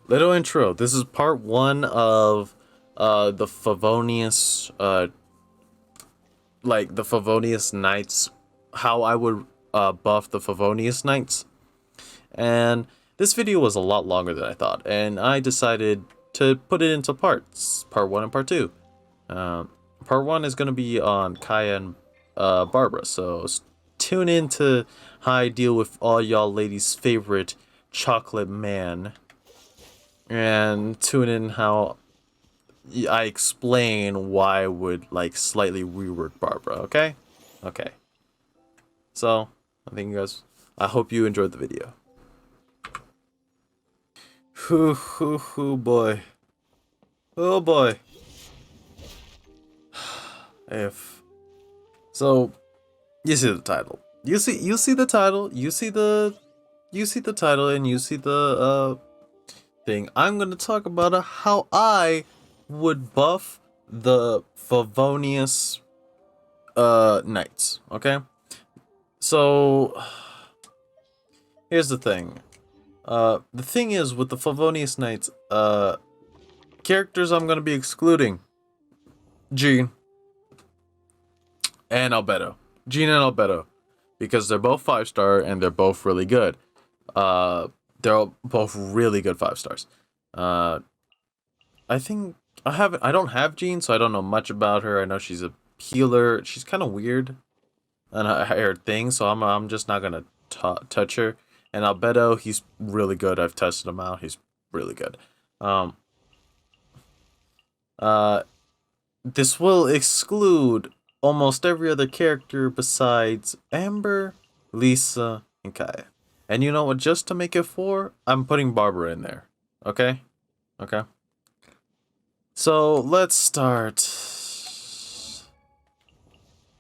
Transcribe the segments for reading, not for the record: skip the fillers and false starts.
Little intro. This is part one of the Favonius the Favonius Knights, how I would buff the Favonius Knights. And this video was a lot longer than I thought, and I decided to put it into parts, part one and part two. Part one is going to be on Kaya and Barbara, so tune in to how I deal with all y'all ladies' favorite chocolate man, and tune in how I explain why I would like slightly rework Barbara, okay? Okay. So, I hope you enjoyed the video. Boy. Oh boy. If so, you see the title. You see the title. You see the title, and you see the thing. I'm gonna talk about how I would buff the Favonius Knights. Okay, so here's the thing. The thing is with the Favonius Knights, characters I'm gonna be excluding: Jean and Albedo. Jean and Albedo, because they're both 5-star and they're both really good. They're both really good 5-stars. I think I don't have Jean, so I don't know much about her. I know she's a healer. She's kind of weird and her thing, so I'm just not gonna touch her. And Albedo, he's really good. I've tested him out. He's really good. This will exclude almost every other character besides Amber, Lisa, and Kaya. And you know what? Just to make it 4, I'm putting Barbara in there. Okay? Okay. So let's start.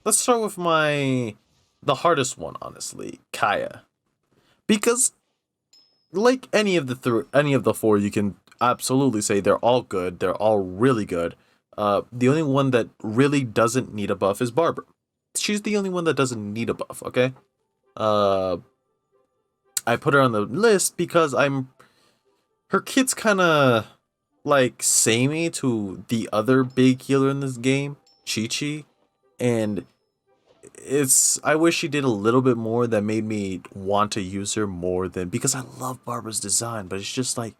Let's start with the hardest one, honestly, Kaya, because like any of the 4, you can absolutely say they're all good. They're all really good. The only one that really doesn't need a buff is Barbara. She's the only one that doesn't need a buff. Okay. I put her on the list because her kit's kind of like samey to the other big healer in this game, Chi-Chi, and I wish she did a little bit more that made me want to use her more than, because I love Barbara's design, but it's just like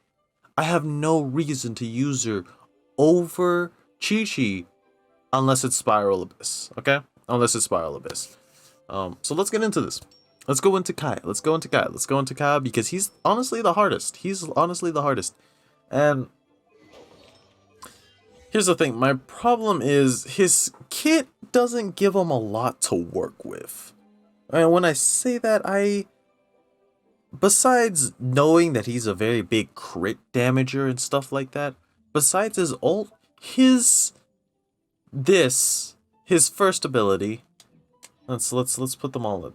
I have no reason to use her over Chi-Chi unless it's Spiral Abyss, okay? Unless it's Spiral Abyss. So let's get into this. Let's go into Kai. Let's go into Kai because he's honestly the hardest. And here's the thing. My problem is his kit doesn't give him a lot to work with. And when I say that, besides knowing that he's a very big crit damager and stuff like that, besides his ult, his first ability. Let's put them all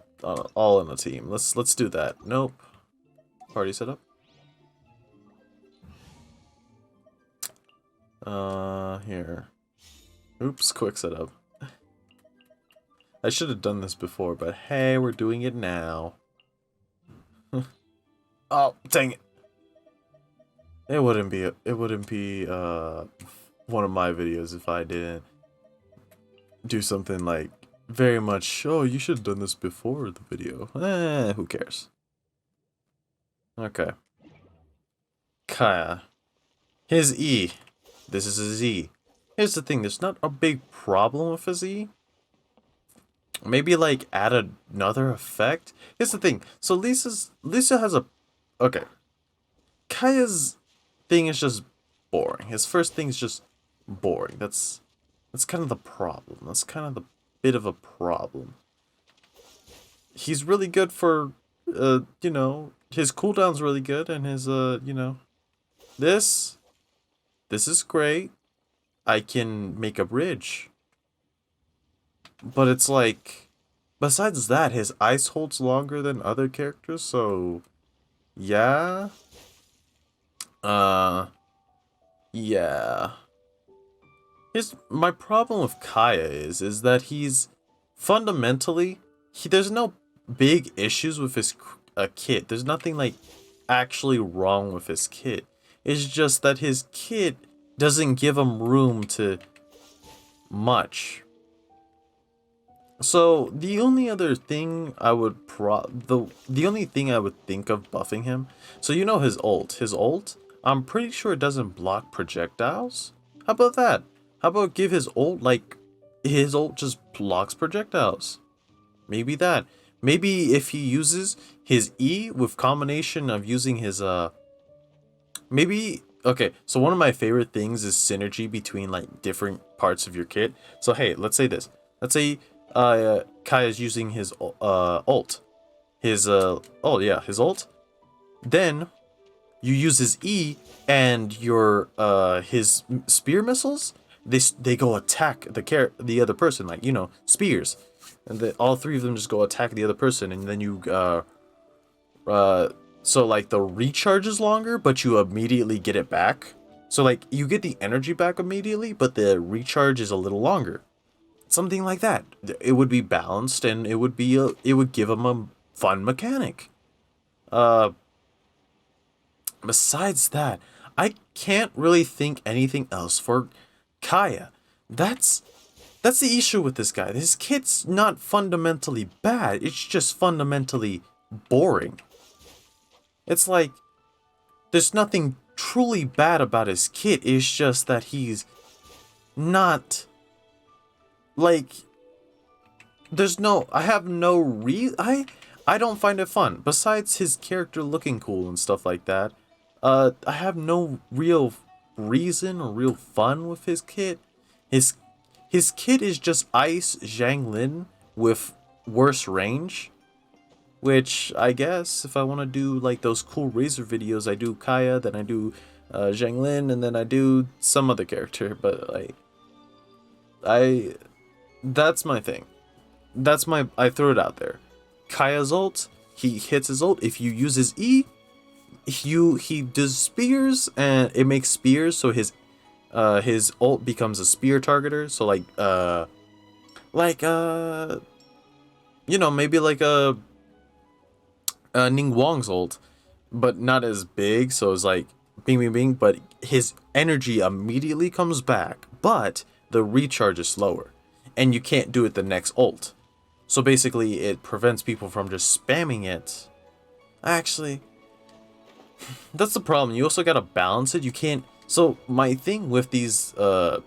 in a team. Let's do that. Nope. Party setup. Here. Oops, quick setup. I should have done this before, but hey, we're doing it now. Oh, dang it. It wouldn't be one of my videos if I didn't do something like very much, oh, you should have done this before the video. Who cares? Okay. Kaya. His E. This is his E. Here's the thing, there's not a big problem with his E. Maybe like add another effect. Here's the thing. So Lisa has a okay. Kaya's thing is just boring. His first thing is just boring. That's kind of the problem. That's kind of the bit of a problem. He's really good for you know, his cooldown's really good, and his you know, this is great. I can make a bridge. But it's like, besides that, his ice holds longer than other characters, so yeah. Yeah. Here's my problem with Kaya is that he's fundamentally, there's no big issues with his kit. There's nothing like actually wrong with his kit. It's just that his kit doesn't give him room to much. So the only other thing I would the only thing I would think of buffing him. So you know his ult. His ult, I'm pretty sure it doesn't block projectiles. How about that? How about give his ult like his ult just blocks projectiles? Maybe that. Maybe if he uses his E with combination of using his maybe okay, so one of my favorite things is synergy between like different parts of your kit. So hey, let's say this. Let's say Kaya's using his ult. His his ult. Then you use his E and your his spear missiles, they go attack the other person, like, you know, spears. And all three of them just go attack the other person, and then you so like the recharge is longer, but you immediately get it back. So like you get the energy back immediately, but the recharge is a little longer. Something like that. It would be balanced, and it would give them a fun mechanic. Besides that, I can't really think anything else for Kaya. That's the issue with this guy. His kit's not fundamentally bad. It's just fundamentally boring. It's like there's nothing truly bad about his kit. It's just that he's not like I have no I don't find it fun. Besides his character looking cool and stuff like that, I have no real reason or real fun with his kit. His kit is just Ice Zhanglin with worse range. Which, I guess, if I want to do like those cool Razor videos, I do Kaya, then I do Zhanglin, and then I do some other character. But like, that's my thing. I throw it out there. Kaya's ult, he hits his ult. If you use his E, he does spears, and it makes spears, so his ult becomes a spear targeter. So you know, maybe like a Ning Wong's ult, but not as big, so it's like bing bing bing, but his energy immediately comes back, but the recharge is slower, and you can't do it the next ult. So basically it prevents people from just spamming it. Actually, that's the problem. You also gotta balance it. You can't. So my thing with these my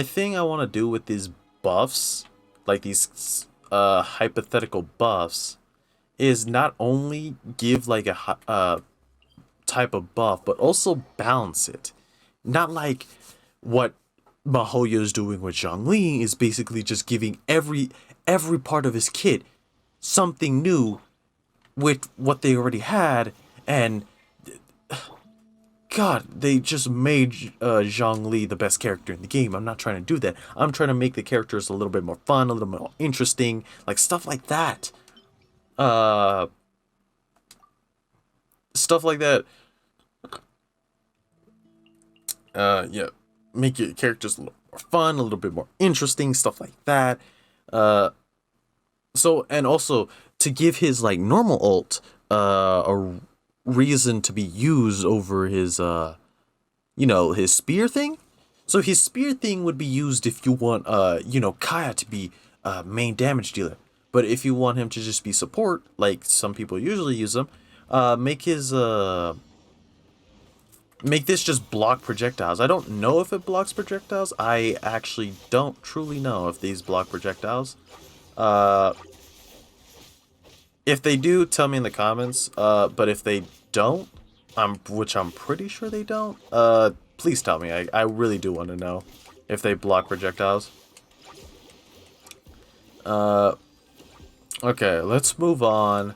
thing I want to do with these buffs, like these hypothetical buffs, is not only give like a type of buff, but also balance it. Not like what Mahoyo's doing with Zhongli is basically just giving every part of his kit something new with what they already had, and God, they just made Zhongli the best character in the game. I'm not trying to do that. I'm trying to make the characters a little bit more fun, a little more interesting, like stuff like that. Stuff like that. Yeah, make your characters a little more fun, a little bit more interesting, stuff like that. So, and also to give his like normal ult a reason to be used over his you know, his spear thing. So his spear thing would be used if you want you know, Kaya to be main damage dealer. But if you want him to just be support, like some people usually use him, make his make this just block projectiles. I don't know if it blocks projectiles. I actually don't truly know if these block projectiles. If they do, tell me in the comments. But if they don't, which I'm pretty sure they don't, please tell me. I really do want to know if they block projectiles. Okay, let's move on.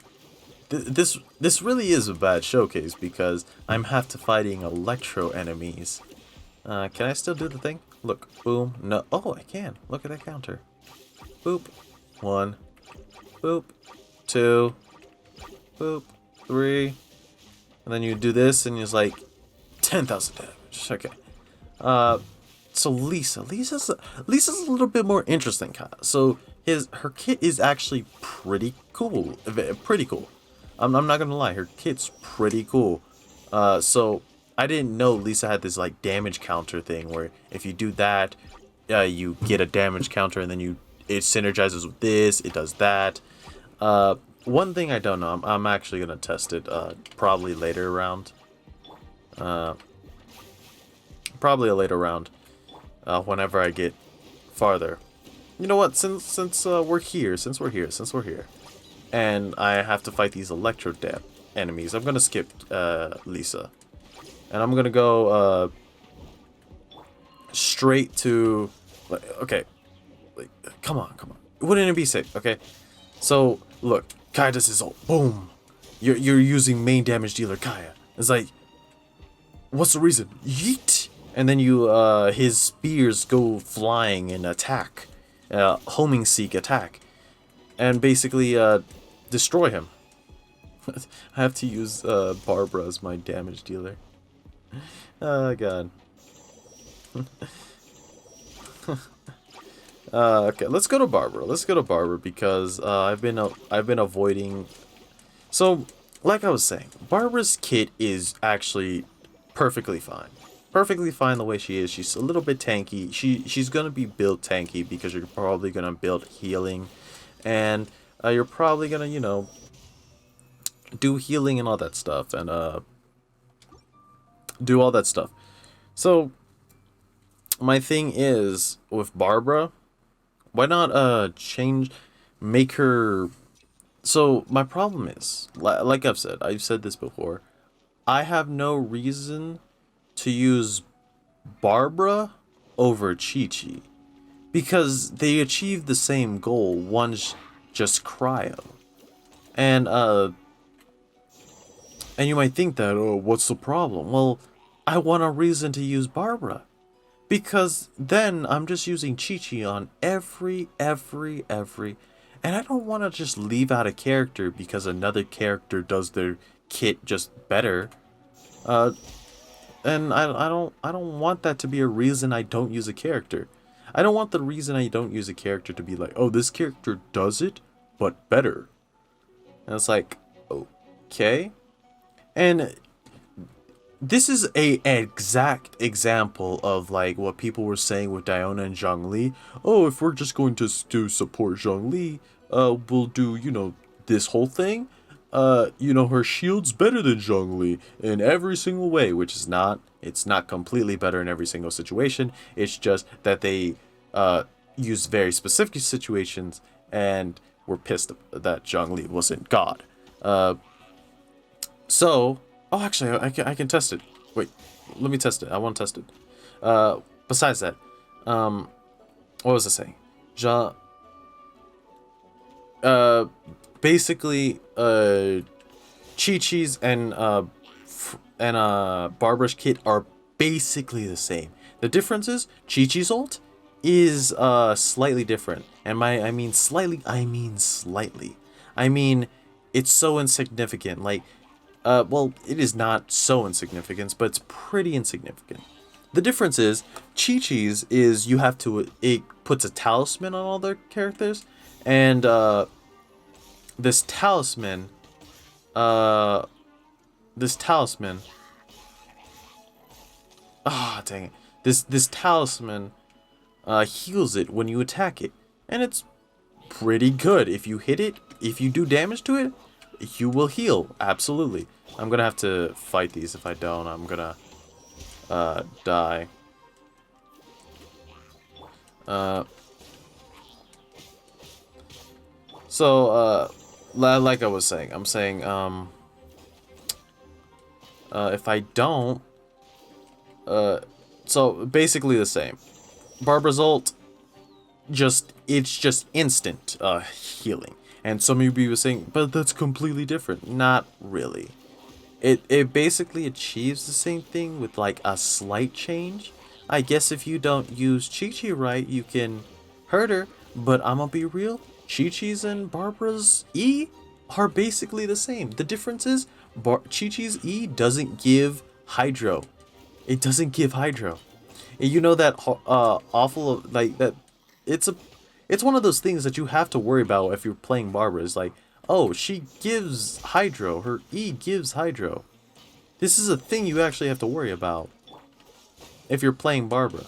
This really is a bad showcase because I'm half to fighting electro enemies. Can I still do the thing? Look, boom, no. Oh, I can. Look at that counter. Boop, 1. Boop, 2. Boop, 3. And then you do this, and it's like 10,000 damage. Okay. So Lisa's a little bit more interesting. So her kit is actually pretty cool. I'm not gonna lie, her kit's pretty cool. So I didn't know Lisa had this like damage counter thing where if you do that, you get a damage counter, and then it synergizes with this, it does that. One thing I don't know, I'm actually gonna test it probably later round. Probably a later round, whenever I get farther. You know what? Since we're here, and I have to fight these electro enemies, I'm gonna skip Lisa, and I'm gonna go straight to. Okay, like, come on. Wouldn't it be sick? Okay, so look, Kaya does his ult. Boom. You're using main damage dealer Kaya. It's like, what's the reason? Yeet. And then his spears go flying and attack, homing seek attack, and basically destroy him. I have to use Barbara as my damage dealer. Oh god. Okay, let's go to Barbara because I've been avoiding. So, like I was saying, Barbara's kit is actually perfectly fine. Perfectly fine the way she is. She's a little bit tanky. She's gonna be built tanky because you're probably gonna build healing, and you're probably gonna, you know, do healing and all that stuff, and do all that stuff. So my thing is with Barbara, why not make her. So my problem is, like I've said this before, I have no reason to use Barbara over Chi-Chi because they achieve the same goal. One's just cryo, and you might think that, oh, what's the problem? Well, I want a reason to use Barbara, because then I'm just using Chi-Chi on every, and I don't want to just leave out a character because another character does their kit just better. And I don't want that to be a reason I don't use a character. I don't want the reason I don't use a character to be like, oh, this character does it, but better. And it's like, okay. And this is a exact example of like what people were saying with Diona and Zhongli. Oh, if we're just going to do support Zhongli, we'll do, you know, this whole thing. You know, her shield's better than Zhongli in every single way, which is not. It's not completely better in every single situation. It's just that they use very specific situations and were pissed that Zhongli wasn't God. So, oh, actually, I can test it. Wait, let me test it. I want to test it. Besides that, what was I saying? Basically, Chi-Chi's and Barbara's kit are basically the same. The difference is Chi-Chi's ult is slightly different. And I mean slightly. I mean, it's so insignificant. Like, well, it is not so insignificant, but it's pretty insignificant. The difference is Chi-Chi's is it puts a talisman on all their characters, and this talisman, dang it. This talisman heals it when you attack it, and it's pretty good. If you hit it, if you do damage to it, you will heal. Absolutely. I'm gonna have to fight these. If I don't, I'm gonna die. So like I was saying, I'm saying if I don't, so basically the same. Barbara's ult, it's just instant healing. And some of you were saying, but that's completely different. Not really. It basically achieves the same thing with like a slight change. I guess if you don't use Chi-Chi right, you can hurt her. But I'm gonna be real, Chi-Chi's and Barbara's E are basically the same. The difference is Chi-Chi's E doesn't give Hydro. It doesn't give Hydro. And you know that awful, like, that it's one of those things that you have to worry about if you're playing Barbara. Is like, Oh, she gives Hydro. Her E gives Hydro. This is a thing you actually have to worry about if you're playing Barbara.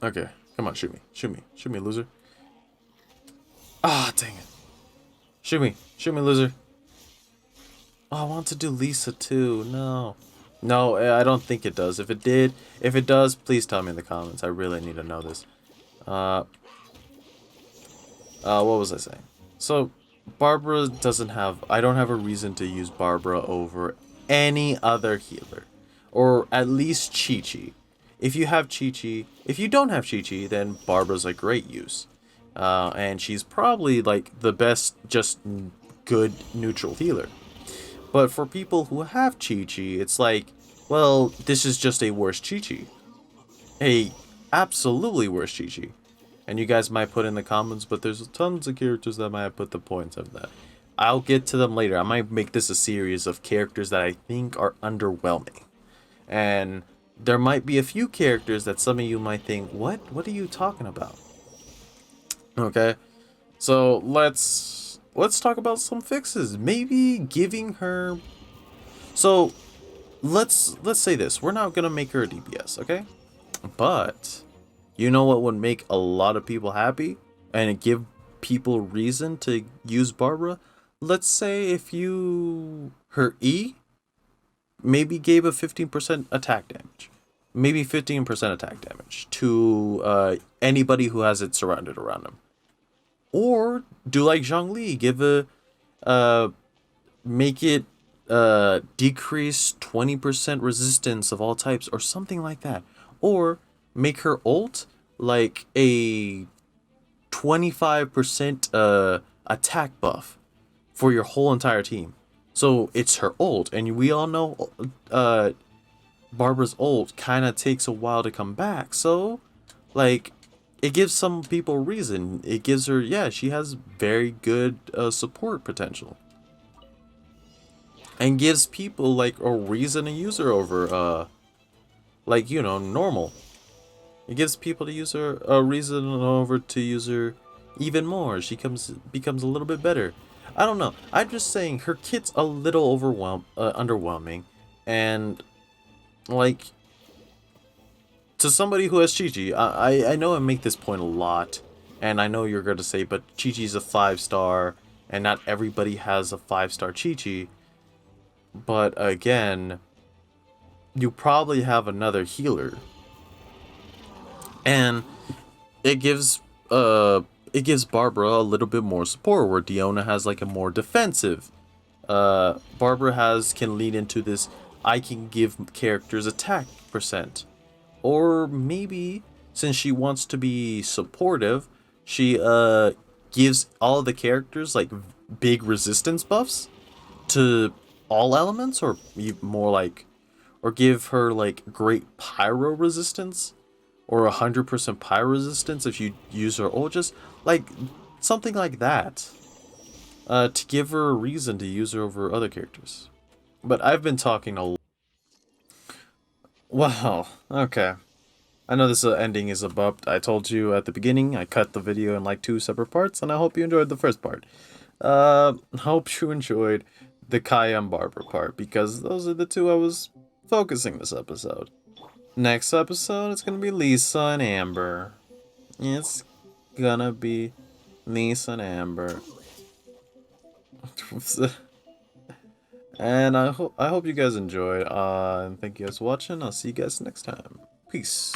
Okay. Come on, shoot me. Shoot me. Shoot me, loser. Ah, dang it. Shoot me. Shoot me, loser. Oh, I want to do Lisa too. No. No, I don't think it does. If it does, please tell me in the comments. I really need to know this. What was I saying? So, Barbara doesn't have... I don't have a reason to use Barbara over any other healer. Or at least Chi-Chi. If you have Chi-Chi... If you don't have Chi-Chi, then Barbara's a great use. And she's probably, like, the best, just good neutral healer. But for people who have Chi-Chi, it's like, well, this is just a worse Chi-Chi. A absolutely worse Chi-Chi. And you guys might put in the comments, but there's tons of characters that might put the points of that. I'll get to them later. I might make this a series of characters that I think are underwhelming. And there might be a few characters that some of you might think, what? What are you talking about? Okay. So let's talk about some fixes. Maybe giving her... So let's say this. We're not going to make her a DPS, okay? But... you know what would make a lot of people happy and give people reason to use Barbara? Let's say if her E maybe gave a 15% attack damage. Maybe 15% attack damage to anybody who has it surrounded around them. Or do like Zhongli, give make it decrease 20% resistance of all types or something like that. Or make her ult like a 25% attack buff for your whole entire team. So it's her ult, and we all know Barbara's ult kind of takes a while to come back. So, like, it gives some people reason. It gives her, yeah, she has very good support potential. And gives people, like, a reason to use her over, like, you know, normal. It gives people to use her a reason over to use her even more. She becomes a little bit better. I don't know. I'm just saying her kit's a little underwhelming, and like to somebody who has Chi-Chi, I know I make this point a lot, and I know you're going to say, but Chi-Chi's a 5-star, and not everybody has a 5-star Chi-Chi. But again, you probably have another healer. And it gives Barbara a little bit more support, where Diona has like a more defensive. Barbara can lead into this, I can give characters attack percent. Or maybe, since she wants to be supportive, she gives all of the characters like big resistance buffs to all elements, or more like, or give her like great pyro resistance. Or 100% pyro resistance if you use her ult, just like something like that, to give her a reason to use her over other characters. But I've been talking a lot. Wow, okay. I know this ending is abrupt. I told you at the beginning, I cut the video in like 2 separate parts, and I hope you enjoyed the first part. Hope you enjoyed the Kaya and Barbara part, because those are the 2 I was focusing this episode. Next episode, it's gonna be Lisa and Amber. It's gonna be Lisa and Amber. And I hope you guys enjoyed. And thank you guys for watching. I'll see you guys next time. Peace.